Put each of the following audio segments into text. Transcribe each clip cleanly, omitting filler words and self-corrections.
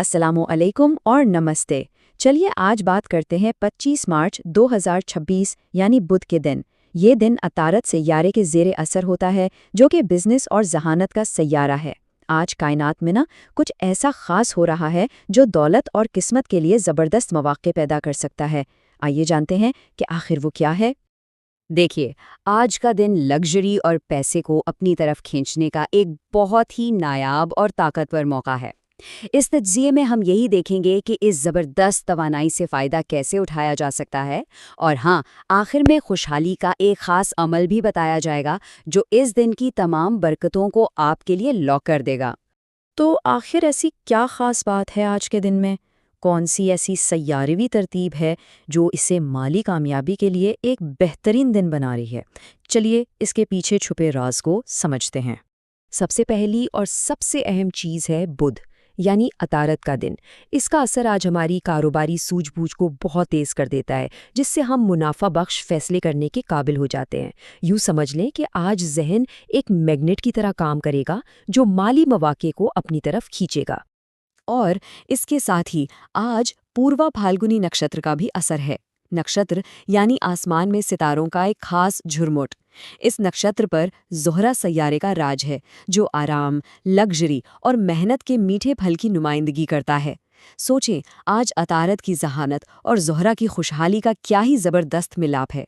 अस्सलामु अलैकुम और नमस्ते। चलिए आज बात करते हैं 25 मार्च 2026 यानी बुध के दिन। ये दिन अतारत सैयारे के ज़ेरे असर होता है जो कि बिजनेस और जहानत का सैयारा है। आज कायनात में कुछ ऐसा खास हो रहा है जो दौलत और किस्मत के लिए ज़बरदस्त मौक़े पैदा कर सकता है। आइए जानते हैं कि आखिर वो क्या है। देखिए, आज का दिन लग्जरी और पैसे को अपनी तरफ खींचने का एक बहुत ही नायाब और ताकतवर मौका है। इस तज्ज़िये में हम यही देखेंगे कि इस ज़बरदस्त तवानाई से फ़ायदा कैसे उठाया जा सकता है और हाँ, आखिर में खुशहाली का एक ख़ास अमल भी बताया जाएगा जो इस दिन की तमाम बरकतों को आपके लिए लॉक कर देगा। तो आखिर ऐसी क्या ख़ास बात है आज के दिन में? कौन सी ऐसी सय्यारवी तरतीब है जो इसे माली कामयाबी के लिए एक बेहतरीन दिन बना रही है? चलिए इसके पीछे छुपे राज को समझते हैं। सबसे पहली और सबसे अहम चीज़ है बुध यानी अतारत का दिन। इसका असर आज हमारी कारोबारी सूझबूझ को बहुत तेज़ कर देता है, जिससे हम मुनाफा बख्श फैसले करने के काबिल हो जाते हैं। यूँ समझ लें कि आज जहन एक मैग्नेट की तरह काम करेगा जो माली मौक़े को अपनी तरफ खींचेगा। और इसके साथ ही आज पूर्वा फाल्गुनी नक्षत्र का भी असर है। नक्षत्र यानी आसमान में सितारों का एक खास झुरमुट। इस नक्षत्र पर ज़ोहरा सैयारे का राज है जो आराम, लग्जरी और मेहनत के मीठे फल की नुमाइंदगी करता है। सोचें, आज अतारत की जहानत और ज़ोहरा की खुशहाली का क्या ही ज़बरदस्त मिलाप है।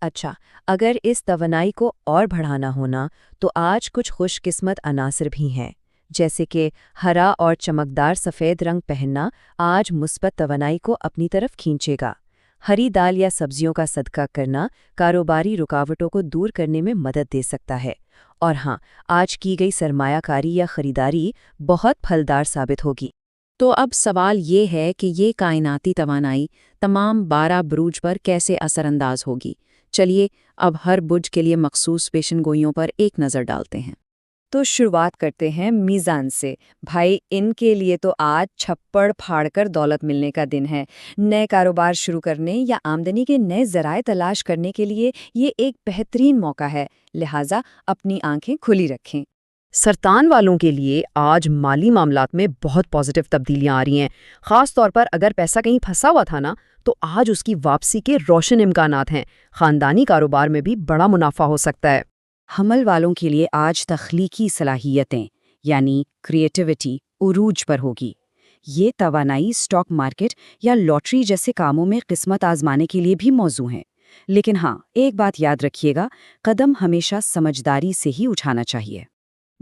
अच्छा, अगर इस तवानाई को और बढ़ाना होना तो आज कुछ खुशकिस्मत अनासर भी हैं, जैसे कि हरा और चमकदार सफ़ेद रंग पहनना आज मुस्बत तवानाई को अपनी तरफ खींचेगा। हरी दाल या सब्जियों का सदका करना कारोबारी रुकावटों को दूर करने में मदद दे सकता है। और हाँ, आज की गई सरमायाकारी या खरीदारी बहुत फलदार साबित होगी। तो अब सवाल ये है कि ये कायनाती तवानाई तमाम 12 बुरूज पर कैसे असरअंदाज होगी। चलिए अब हर बुर्ज के लिए मखसूस पेशनगोइयों पर एक नज़र डालते हैं। तो शुरुआत करते हैं मीज़ान से। भाई, इनके लिए तो आज छप्पड़ फाड़कर दौलत मिलने का दिन है। नए कारोबार शुरू करने या आमदनी के नए ज़राए तलाश करने के लिए ये एक बेहतरीन मौका है, लिहाजा अपनी आंखें खुली रखें। सरतान वालों के लिए आज माली मामलात में बहुत पॉजिटिव तब्दीलियां आ रही हैं। ख़ास तौर पर अगर पैसा कहीं फंसा हुआ था तो आज उसकी वापसी के रोशन इम्कानात हैं। ख़ानदानी कारोबार में भी बड़ा मुनाफा हो सकता है। हमल वालों के लिए आज तख्लीकी सलाहियतें यानी क्रिएटिविटी उरूज पर होगी। ये तवानाई स्टॉक मार्केट या लॉटरी जैसे कामों में किस्मत आजमाने के लिए भी मौजू हैं। लेकिन हाँ, एक बात याद रखिएगा, कदम हमेशा समझदारी से ही उठाना चाहिए।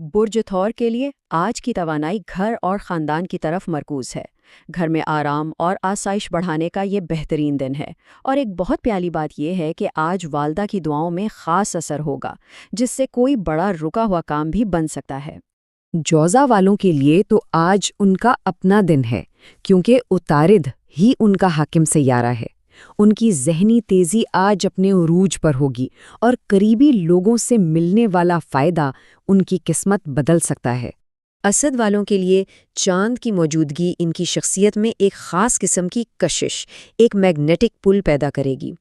बुर्ज थौर के लिए आज की तवानाई घर और ख़ानदान की तरफ मरकूज़ है। घर में आराम और आसाइश बढ़ाने का ये बेहतरीन दिन है। और एक बहुत प्यारी बात यह है कि आज वालदा की दुआओं में ख़ास असर होगा, जिससे कोई बड़ा रुका हुआ काम भी बन सकता है। जौज़ा वालों के लिए तो आज उनका अपना दिन है, क्योंकि उतारिद ही उनका हाकिम सैयारा है। उनकी ज़हनी तेज़ी आज अपने उरूज पर होगी और करीबी लोगों से मिलने वाला फ़ायदा उनकी किस्मत बदल सकता है। असद वालों के लिए चांद की मौजूदगी इनकी शख्सियत में एक ख़ास किस्म की कशिश, एक मैग्नेटिक पुल पैदा करेगी।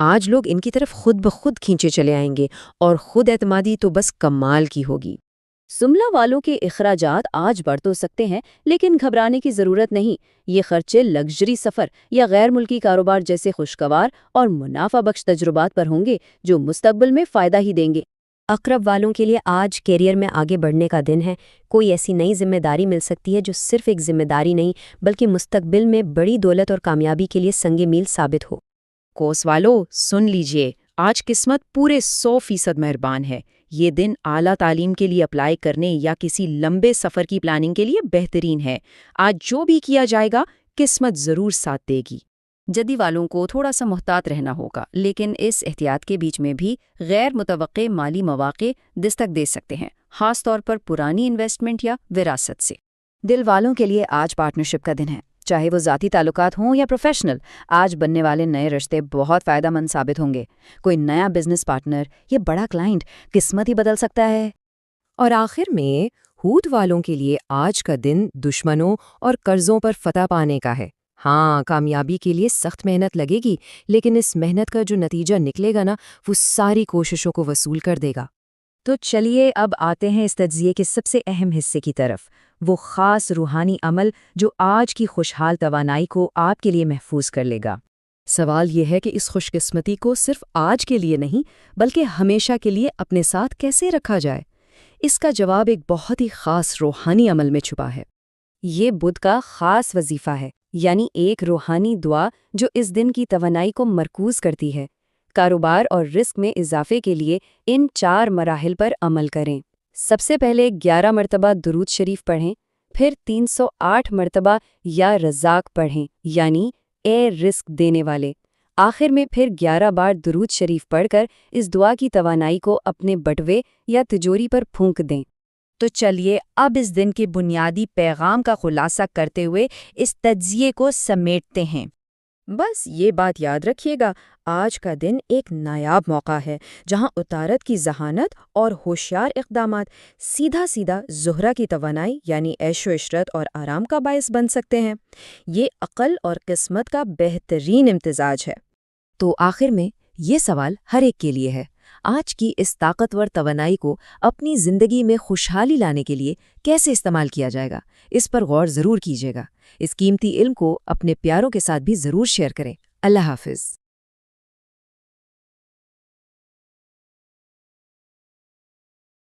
आज लोग इनकी तरफ खुद ब खुद खींचे चले आएंगे और खुद एतमादी तो बस कमाल की होगी। सुमला वालों के इखराजात आज बढ़ तो सकते हैं, लेकिन घबराने की ज़रूरत नहीं। ये खर्चे लग्जरी सफ़र या गैर मुल्की कारोबार जैसे खुशगवार और मुनाफा बख्श तजुर्बात पर होंगे जो मुस्तकबिल में फ़ायदा ही देंगे। अक़रब वालों के लिए आज कैरियर में आगे बढ़ने का दिन है। कोई ऐसी नई जिम्मेदारी मिल सकती है जो सिर्फ एक जिम्मेदारी नहीं बल्कि मुस्तकबिल में बड़ी दौलत और कामयाबी के लिए संगे मील साबित हो। कोस वालों, सुन लीजिए, आज किस्मत पूरे 100% मेहरबान है। ये दिन आला तालीम के लिए अप्लाई करने या किसी लंबे सफ़र की प्लानिंग के लिए बेहतरीन है। आज जो भी किया जाएगा किस्मत ज़रूर साथ देगी। जदी वालों को थोड़ा सा मुहतात रहना होगा, लेकिन इस एहतियात के बीच में भी गैर मुतवक्के माली मौक़े दस्तक दे सकते हैं, ख़ास तौर पर पुरानी इन्वेस्टमेंट या विरासत से। दिल वालों के लिए आज पार्टनरशिप का दिन है, चाहे वो ज़ाती ताल्लुकात हों या प्रोफेशनल। आज बनने वाले नए रिश्ते बहुत फ़ायदेमंद साबित होंगे। कोई नया बिजनेस पार्टनर या बड़ा क्लाइंट किस्मत ही बदल सकता है। और आखिर में हूत वालों के लिए आज का दिन दुश्मनों और कर्जों पर फतह पाने का है। हाँ, कामयाबी के लिए सख्त मेहनत लगेगी, लेकिन इस मेहनत का जो नतीजा निकलेगा वो सारी कोशिशों को वसूल कर देगा। تو چلیے اب آتے ہیں اس تجزیے کے سب سے اہم حصے کی طرف، وہ خاص روحانی عمل جو آج کی خوشحال توانائی کو آپ کے لیے محفوظ کر لے گا۔ سوال یہ ہے کہ اس خوش قسمتی کو صرف آج کے لیے نہیں بلکہ ہمیشہ کے لیے اپنے ساتھ کیسے رکھا جائے؟ اس کا جواب ایک بہت ہی خاص روحانی عمل میں چھپا ہے۔ یہ بدھ کا خاص وظیفہ ہے، یعنی ایک روحانی دعا جو اس دن کی توانائی کو مرکوز کرتی ہے۔ کاروبار اور رزق میں اضافے کے لیے ان 4 مراحل پر عمل کریں۔ سب سے پہلے 11 مرتبہ درود شریف پڑھیں، پھر 308 مرتبہ یا رزاق پڑھیں، یعنی اے رزق دینے والے۔ آخر میں پھر 11 بار درود شریف پڑھ کر اس دعا کی توانائی کو اپنے بٹوے یا تجوری پر پھونک دیں۔ تو چلیے اب اس دن کے بنیادی پیغام کا خلاصہ کرتے ہوئے اس تجزیے کو سمیٹتے ہیں۔ بس یہ بات یاد رکھیے گا، آج کا دن ایک نایاب موقع ہے جہاں اتارت کی ذہانت اور ہوشیار اقدامات سیدھا زہرہ کی توانائی یعنی عیش و عشرت اور آرام کا باعث بن سکتے ہیں۔ یہ عقل اور قسمت کا بہترین امتزاج ہے۔ تو آخر میں یہ سوال ہر ایک کے لیے ہے، آج کی اس طاقتور توانائی کو اپنی زندگی میں خوشحالی لانے کے لیے کیسے استعمال کیا جائے گا؟ اس پر غور ضرور کیجیے گا۔ اس قیمتی علم کو اپنے پیاروں کے ساتھ بھی ضرور شیئر کریں۔ اللہ حافظ۔